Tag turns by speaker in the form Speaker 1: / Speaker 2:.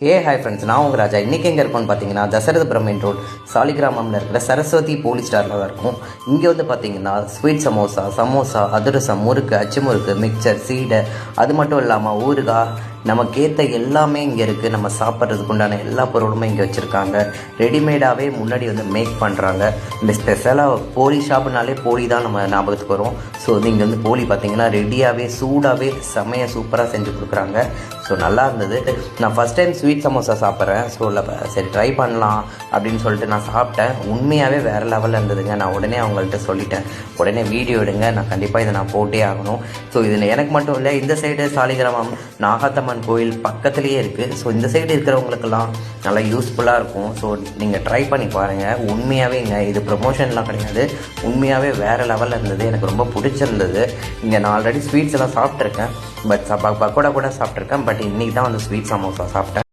Speaker 1: Hi friends, நான் உங்கள் ராஜா. இன்றைக்கி எங்கே இருக்கோன்னு பார்த்தீங்கன்னா தசரதபுரம் மெயின் ரோட் சாலிகிராமம்ல இருக்கிற சரஸ்வதி போலீஸ் ஸ்டாரில் தான் இருக்கும். இங்கே வந்து பார்த்தீங்கன்னா ஸ்வீட் சமோசா, அதிரசம், முறுக்கு, அச்சு முறுக்கு, மிக்சர், சீடை, அது மட்டும் இல்லாமல் ஊறுகாய், நமக்கேற்ற எல்லாமே இங்கே இருக்குது. நம்ம சாப்பிட்றதுக்கு உண்டான எல்லா பொருளுமே இங்கே வச்சுருக்காங்க. ரெடிமேடாகவே முன்னாடி வந்து மேக் பண்ணுறாங்க. இந்த ஸ்பெஷலாக போலி ஷாப்புனாலே போலி தான் நம்ம ஞாபகத்துக்கு வரும். ஸோ வந்து இங்கே வந்து போலி பார்த்திங்கன்னா ரெடியாகவே சூடாகவே செமையாக சூப்பராக செஞ்சு கொடுக்குறாங்க. ஸோ நல்லா இருந்தது. நான் ஃபஸ்ட் டைம் ஸ்வீட் சமோசா சாப்பிட்றேன். ஸோ இல்லை சரி ட்ரை பண்ணலாம் அப்படின்னு சொல்லிட்டு நான் சாப்பிட்டேன். உண்மையாகவே வேறு லெவலில் இருந்ததுங்க. நான் உடனே அவங்கள்ட்ட சொல்லிட்டேன், உடனே வீடியோ எடுங்க, நான் கண்டிப்பாக இதை நான் போட்டே ஆகணும். ஸோ இதில் எனக்கு மட்டும் இல்லை, இந்த சைடு சாலிகிராமம் நாகாத்தம்மன் கோயில் பக்கத்துலேயே இருக்குது. ஸோ இந்த சைடு இருக்கிறவங்களுக்கெல்லாம் நல்லா யூஸ்ஃபுல்லாக இருக்கும். ஸோ நீங்கள் ட்ரை பண்ணி பாருங்கள். உண்மையாகவே இங்கே இது ப்ரொமோஷன்லாம் கிடையாது, உண்மையாகவே வேறு லெவலில் இருந்தது. எனக்கு ரொம்ப பிடிச்சிருந்தது. இங்கே நான் ஆல்ரெடி ஸ்வீட்ஸ் எல்லாம் சாப்பிட்ருக்கேன், பட் பக்கோடா கூட சாப்பிட்ருக்கேன். பட் இன்றைக்கி தான் வந்து ஸ்வீட் சமோசா சாப்பிட்டேன்.